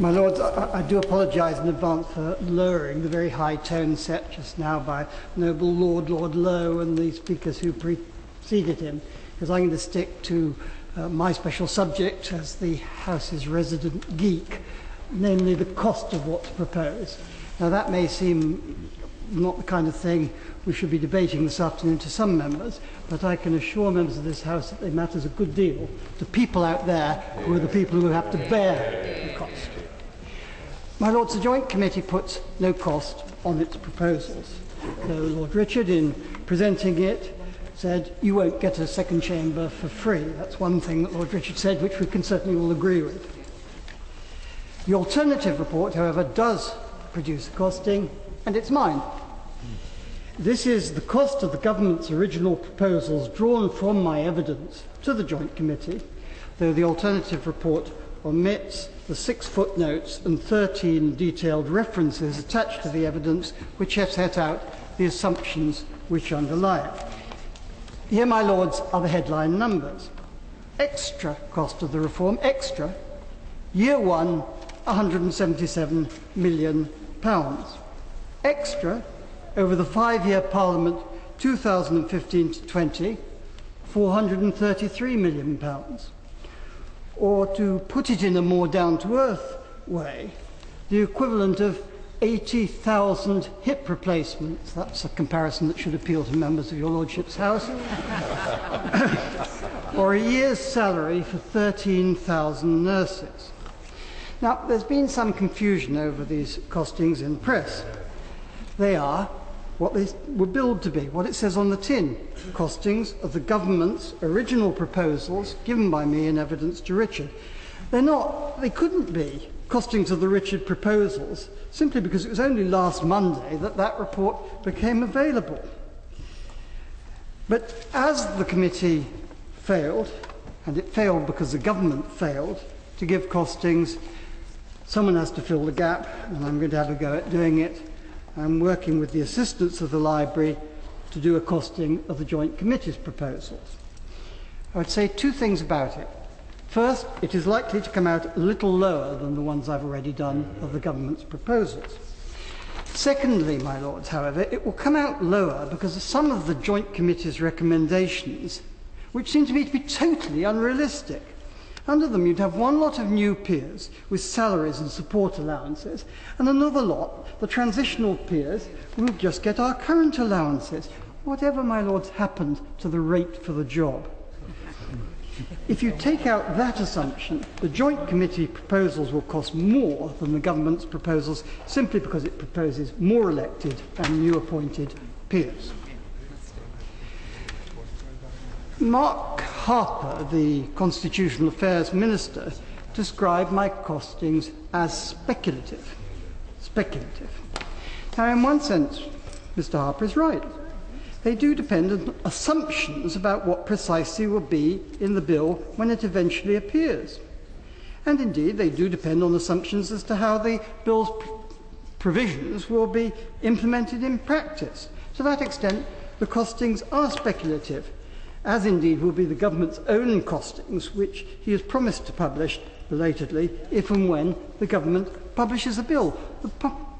My Lords, I do apologise in advance for lowering the very high tone set just now by noble Lord Lowe and the speakers who preceded him, because I'm going to stick to my special subject as the House's resident geek, namely the cost of what's proposed. Now that may seem not the kind of thing we should be debating this afternoon to some members, but I can assure members of this House that it matters a good deal to people out there who are the people who have to bear the cost. My Lords, the Joint Committee puts no cost on its proposals. So Lord Richard, in presenting it, said, you won't get a second chamber for free. That's one thing that Lord Richard said, which we can certainly all agree with. The alternative report, however, does produce a costing, and it's mine. This is the cost of the government's original proposals drawn from my evidence to the Joint Committee, though the alternative report omits the 6 footnotes and 13 detailed references attached to the evidence which have set out the assumptions which underlie it. Here, my Lords, are the headline numbers. Extra cost of the reform, extra, year 1, £177 million. Extra, over the 5-year Parliament 2015 to 20, £433 million. Or to put it in a more down-to-earth way, the equivalent of 80,000 hip replacements. That's a comparison that should appeal to members of your Lordship's House. Or a year's salary for 13,000 nurses. Now, there's been some confusion over these costings in press. They are what they were billed to be, what it says on the tin, costings of the government's original proposals given by me in evidence to Richard. They're not, they couldn't be costings of the Richard proposals, simply because it was only last Monday that that report became available. But as the committee failed, and it failed because the government failed to give costings, someone has to fill the gap, and I'm going to have a go at doing it. I'm working with the assistants of the library to do a costing of the Joint Committee's proposals. I would say 2 things about it. First, it is likely to come out a little lower than the ones I've already done of the government's proposals. Secondly, my Lords, however, it will come out lower because of some of the Joint Committee's recommendations, which seem to me to be totally unrealistic. Under them, you'd have one lot of new peers with salaries and support allowances, and another lot, the transitional peers, will just get our current allowances, whatever, my Lords, happened to the rate for the job. If you take out that assumption, the Joint Committee proposals will cost more than the government's proposals, simply because it proposes more elected and new appointed peers. Mark Harper, the Constitutional Affairs Minister, described my costings as speculative. Speculative. Now, in one sense, Mr. Harper is right. They do depend on assumptions about what precisely will be in the bill when it eventually appears. And indeed, they do depend on assumptions as to how the bill's provisions will be implemented in practice. To that extent, the costings are speculative, as indeed will be the government's own costings, which he has promised to publish belatedly if and when the government publishes a bill. The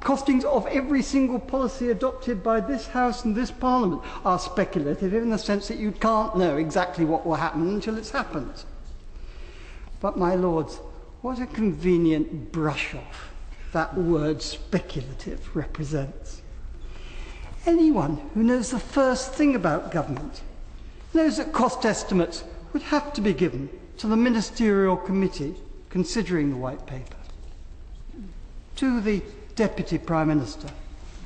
costings of every single policy adopted by this House and this Parliament are speculative in the sense that you can't know exactly what will happen until it's happened. But, my Lords, what a convenient brush-off that word speculative represents. Anyone who knows the first thing about government knows that cost estimates would have to be given to the Ministerial Committee considering the White Paper, to the Deputy Prime Minister,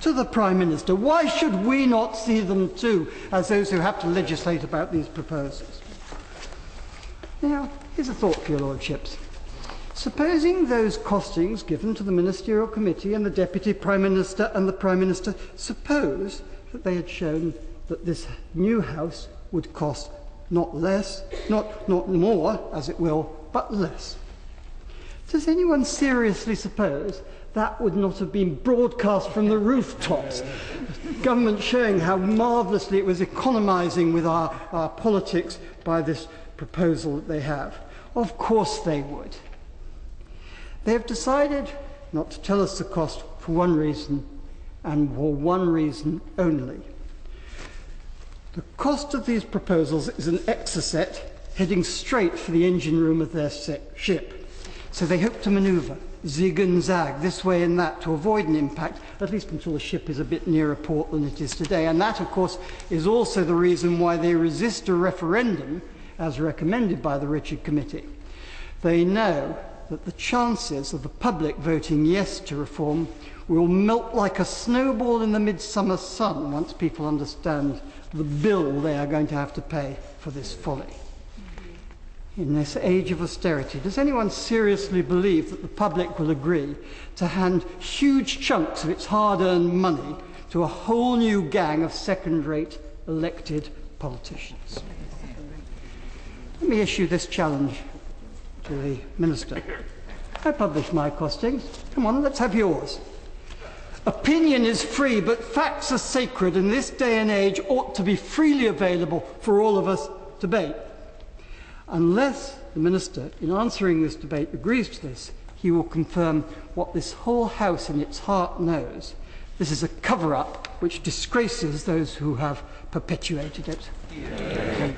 to the Prime Minister. Why should we not see them too, as those who have to legislate about these proposals? Now, here's a thought for your Lordships. Supposing those costings given to the Ministerial Committee and the Deputy Prime Minister and the Prime Minister, suppose that they had shown that this new House would cost not less, not more, as it will, but less. Does anyone seriously suppose that would not have been broadcast from the rooftops? Government showing how marvellously it was economising with our politics by this proposal that they have. Of course they would. They have decided not to tell us the cost for one reason, and for one reason only. The cost of these proposals is an Exocet heading straight for the engine room of their ship. So they hope to manoeuvre, zig and zag, this way and that, to avoid an impact, at least until the ship is a bit nearer port than it is today. And that, of course, is also the reason why they resist a referendum, as recommended by the Richard Committee. They know that the chances of the public voting yes to reform will melt like a snowball in the midsummer sun once people understand the bill they are going to have to pay for this folly. In this age of austerity, does anyone seriously believe that the public will agree to hand huge chunks of its hard-earned money to a whole new gang of second-rate elected politicians? Let me issue this challenge to the Minister. I publish my costings. Come on, let's have yours. Opinion is free, but facts are sacred, and this day and age ought to be freely available for all of us to debate. Unless the Minister, in answering this debate, agrees to this, he will confirm what this whole House in its heart knows. This is a cover-up which disgraces those who have perpetuated it. Yeah.